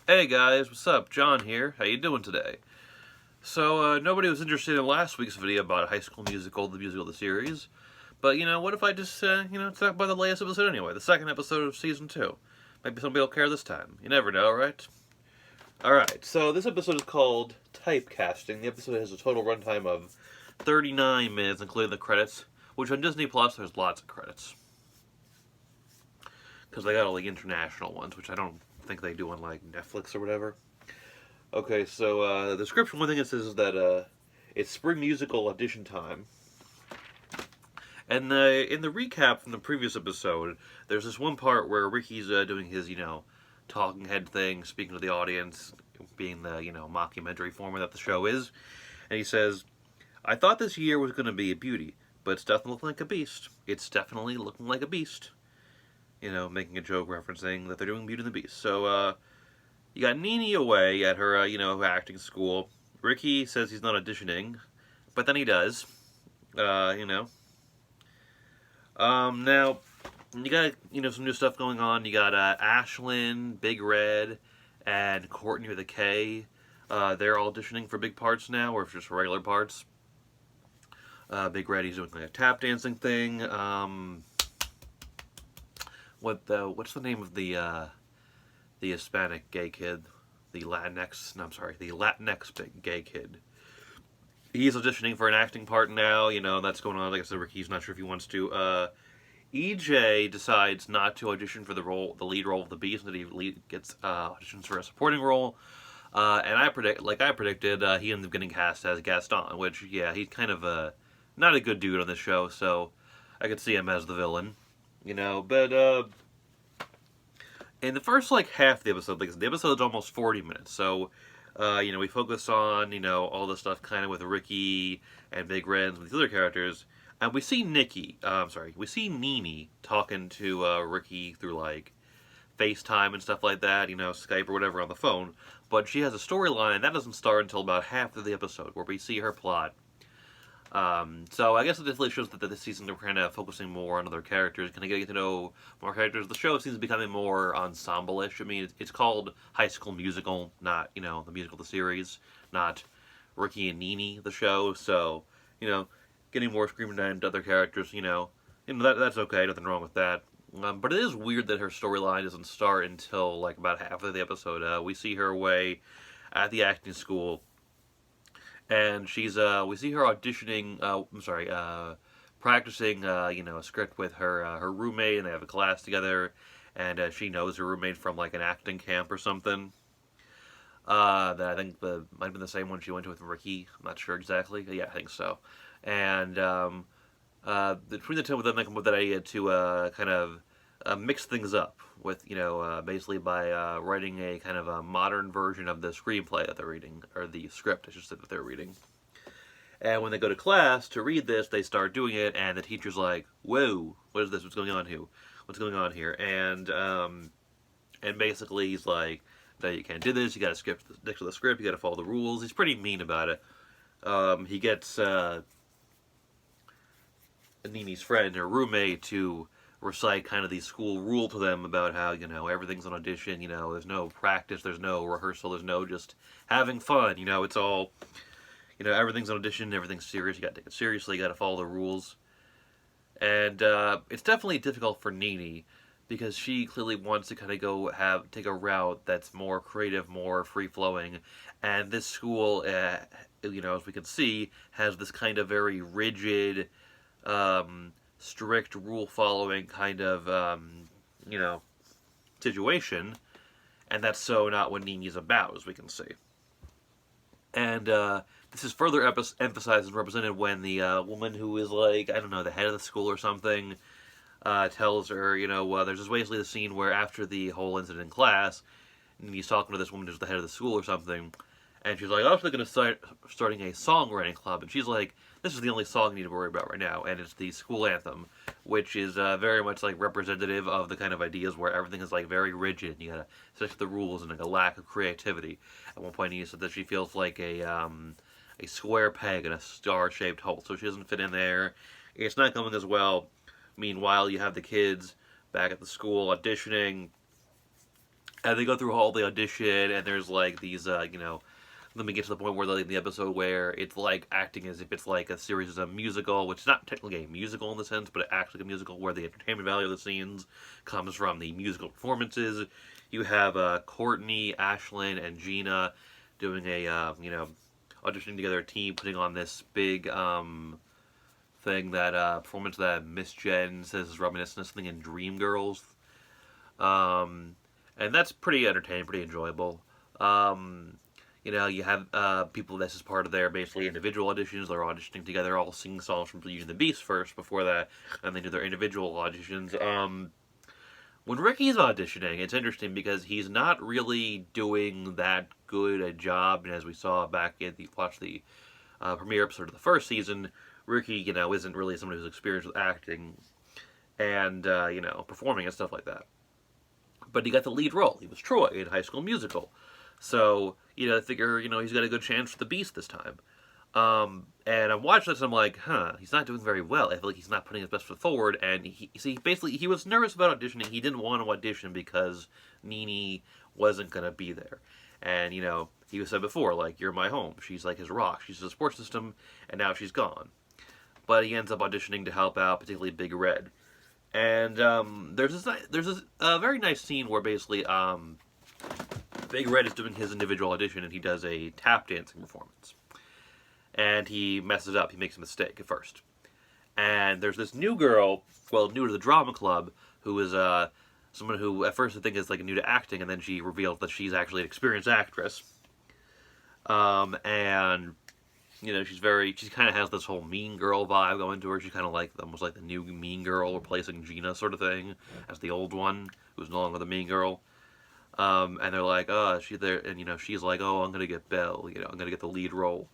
Hey guys, what's up? John here. How you doing today? So, nobody was interested in last week's video about High School Musical, the musical, the series. But, what if I just, talk about the latest episode anyway, the second episode of Season 2? Maybe somebody will care this time. You never know, right? Alright, so this episode is called Typecasting. The episode has a total runtime of 39 minutes, including the credits, which on Disney Plus, there's lots of credits. Because they got all the international ones, which I don't think they do on, like, Netflix or whatever. Okay, so the description, one thing it says is that it's spring musical audition time. And in the recap from the previous episode, there's this one part where Ricky's doing his, talking head thing, speaking to the audience, being the, mockumentary format that the show is. And he says, I thought this year was going to be a beauty, but it's definitely looking like a beast. It's definitely looking like a beast. Making a joke referencing that they're doing Beauty and the Beast. So, you got Nene away at her, acting school. Ricky says he's not auditioning, but then he does. Now, you got, some new stuff going on. You got Ashlyn, Big Red, and Courtney with a K. They're auditioning for big parts now, or just regular parts. Big Red, he's doing like a tap dancing thing. What's the name of the Hispanic gay kid, the Latinx gay kid. He's auditioning for an acting part now, that's going on. Like I said, Ricky's not sure if he wants to. EJ decides not to audition for the lead role of the Beast, and that he gets auditions for a supporting role. And I predicted, he ended up getting cast as Gaston, which, yeah, he's kind of not a good dude on this show, so I could see him as the villain, but, in the first, half of the episode, the episode's almost 40 minutes, so, we focus on, all the stuff kind of with Ricky and Big Red and these other characters, and we see we see Nene talking to, Ricky through, FaceTime and stuff like that, Skype or whatever on the phone, but she has a storyline, and that doesn't start until about half of the episode, where we see her plot. So I guess it definitely shows that this season they're kind of focusing more on other characters, kind of getting to know more characters. The show seems becoming more ensemble-ish. I mean, it's called High School Musical, not, the musical, the series, not Ricky and Nene, the show. So, getting more screen time to other characters, that's okay, nothing wrong with that. But it is weird that her storyline doesn't start until, about half of the episode. We see her away at the acting school, and she's we see her auditioning. Practicing a script with her roommate, and they have a class together. And she knows her roommate from an acting camp or something. That I think might have been the same one she went to with Ricky. I'm not sure exactly. Yeah, I think so. And between the two of them, they come up with that idea to kind of mix things up with, basically by writing a kind of a modern version of the screenplay that they're reading, or the script, I should say, that they're reading. And when they go to class to read this, they start doing it, and the teacher's like, "Whoa, what is this? What's going on here? What's going on here?" And basically he's like, "No, you can't do this. You got to stick to the script. You got to follow the rules." He's pretty mean about it. He gets Nini's friend, her roommate, to recite kind of the school rule to them about how, everything's on audition, there's no practice, there's no rehearsal, there's no just having fun, it's all, everything's on audition, everything's serious, you gotta take it seriously, you gotta follow the rules. And it's definitely difficult for Nene, because she clearly wants to kind of take a route that's more creative, more free-flowing, and this school, as we can see, has this kind of very rigid, strict rule-following kind of, situation, and that's so not what Nene's about, as we can see. And this is further emphasized and represented when the woman who is the head of the school or something, tells her, there's just basically the scene where after the whole incident in class, Nene's talking to this woman who's the head of the school or something, and she's like, "I was thinking of starting a songwriting club," and she's like, "This is the only song you need to worry about right now," and it's the school anthem, which is very much representative of the kind of ideas where everything is very rigid. You gotta stick to the rules and a lack of creativity. At one point, he said that she feels like a square peg in a star-shaped hole, so she doesn't fit in there. It's not going as well. Meanwhile, you have the kids back at the school auditioning, And they go through all the audition, and there's like these, let me get to the point where like the episode where it's like acting as if it's like a series of a musical, which is not technically a musical in the sense, but it acts like a musical where the entertainment value of the scenes comes from the musical performances. You have Courtney, Ashlyn, and Gina doing a auditioning together a team, putting on this big thing that performance that Miss Jen says is reminiscent of something in Dreamgirls, and that's pretty entertaining, pretty enjoyable. You have people this is part of their basically individual auditions. They're auditioning together, all singing songs from Beauty and the Beast first before that, and they do their individual auditions. When Ricky's auditioning, it's interesting because he's not really doing that good a job. And as we saw back in the premiere episode of the first season, Ricky, isn't really someone who's experienced with acting and performing and stuff like that. But he got the lead role. He was Troy in High School Musical. So, I figure, he's got a good chance for the Beast this time. And I'm watching this and I'm like, he's not doing very well. I feel like he's not putting his best foot forward. And he was nervous about auditioning. He didn't want to audition because Nene wasn't going to be there. And, he was said before, like, you're my home. She's like his rock. She's his support system. And now she's gone. But he ends up auditioning to help out, particularly Big Red. And there's this very nice scene where basically Big Red is doing his individual audition and he does a tap dancing performance. And he messes up. He makes a mistake at first. And there's this new girl, new to the drama club, who is someone who at first I think is like new to acting, and then she reveals that she's actually an experienced actress. And she kind of has this whole mean girl vibe going to her. She's kind of like almost like the new mean girl replacing Gina sort of thing as the old one who's no longer the mean girl. And they're like, she's there, and she's like, I'm gonna get Belle, I'm gonna get the lead role.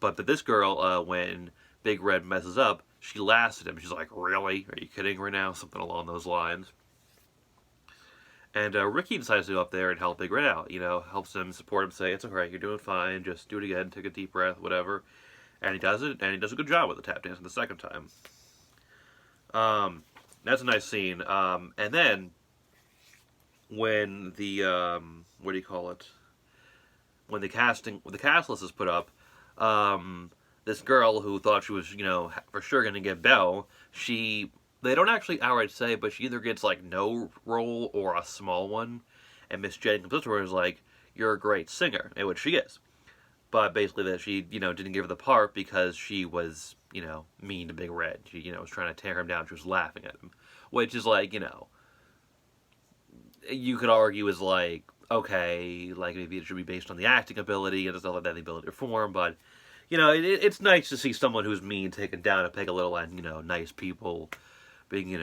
But this girl, when Big Red messes up, she laughs at him. She's like, really? Are you kidding right now? Something along those lines. And Ricky decides to go up there and help Big Red out. Helps him, support him, say, it's alright, you're doing fine, just do it again, take a deep breath, whatever. And he does it, and he does a good job with the tap dance the second time. That's a nice scene. And then, when the, when the cast list is put up, this girl who thought she was, for sure going to get Belle, they don't actually outright say, but she either gets, like, no role or a small one. And Miss Jen comes up to her and is like, you're a great singer, and which she is. But basically that she, didn't give her the part because she was, mean to Big Red. She, was trying to tear him down. She was laughing at him. Which is like, you could argue is like, okay, like maybe it should be based on the acting ability and stuff like that, the ability to perform, but it's nice to see someone who's mean taken down a peg a little and nice people being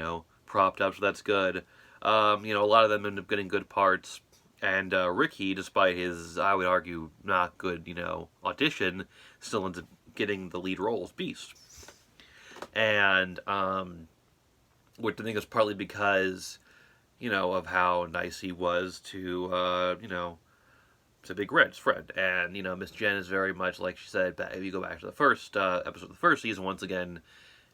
propped up, so that's good. A lot of them end up getting good parts, and Ricky, despite his, I would argue, not good audition, still ends up getting the lead role as Beast. And which I think is partly because of how nice he was to, to Big Red's friend. And, Miss Jen is very much, like she said, if you go back to the first episode of the first season, once again,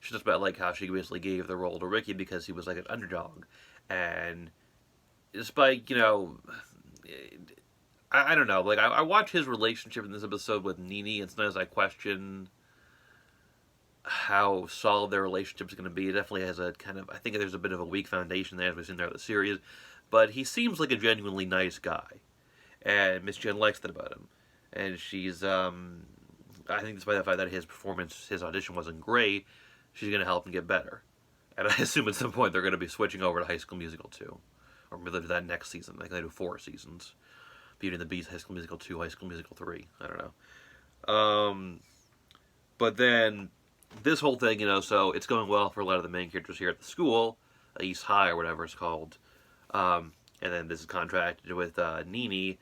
she just about like how she basically gave the role to Ricky because he was like an underdog. And despite, I don't know, like, I watch his relationship in this episode with Nene, and sometimes I question how solid their relationship is going to be. It definitely has a kind of, I think there's a bit of a weak foundation there as we've seen throughout the series, but he seems like a genuinely nice guy, and Miss Jen likes that about him, and she's, I think despite the fact that his audition wasn't great, she's going to help him get better, and I assume at some point they're going to be switching over to High School Musical 2, or maybe they'll do that next season. Like, they do 4 seasons. Beauty and the Beast, High School Musical 2, High School Musical 3, I don't know. But then this whole thing, so it's going well for a lot of the main characters here at the school, East High or whatever it's called. And then this is contracted with Nene,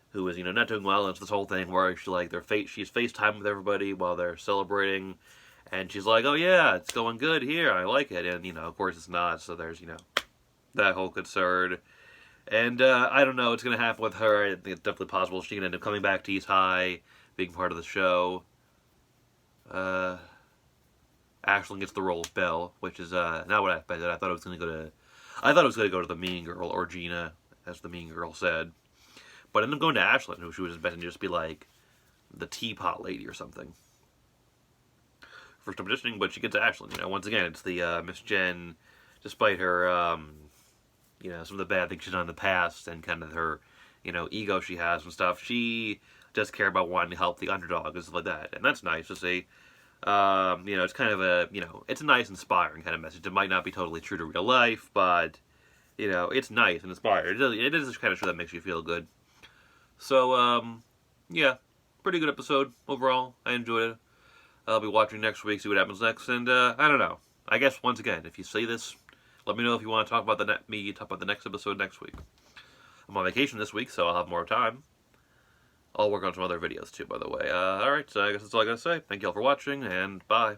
who is, not doing well. And it's this whole thing where she's FaceTime with everybody while they're celebrating. And she's like, oh yeah, it's going good here. I like it. And, of course it's not. So there's, that whole concern. And I don't know what's going to happen with her. I think it's definitely possible she can end up coming back to East High, being part of the show. Ashlyn gets the role of Belle, which is not what I expected. I thought it was going to go to the mean girl or Gina, as the mean girl said. But ended up going to Ashlyn, who she was expecting to just be like the teapot lady or something. First time auditioning, but she gets Ashlyn. You know, once again, it's the Miss Jen, despite her, you know, some of the bad things she's done in the past and kind of her, you know, ego she has and stuff. She does care about wanting to help the underdog and stuff like that, and that's nice to see. You know, it's kind of a, you know, it's a nice, inspiring kind of message. It might not be totally true to real life, but you know, it's nice and inspiring. It is the kind of show that makes you feel good. So, yeah, pretty good episode overall. I enjoyed it. I'll be watching next week, see what happens next, and I don't know. I guess once again, if you see this, let me know if you want to talk about talk about the next episode next week. I'm on vacation this week, so I'll have more time. I'll work on some other videos too, by the way. Alright, so I guess that's all I gotta say. Thank you all for watching, and bye.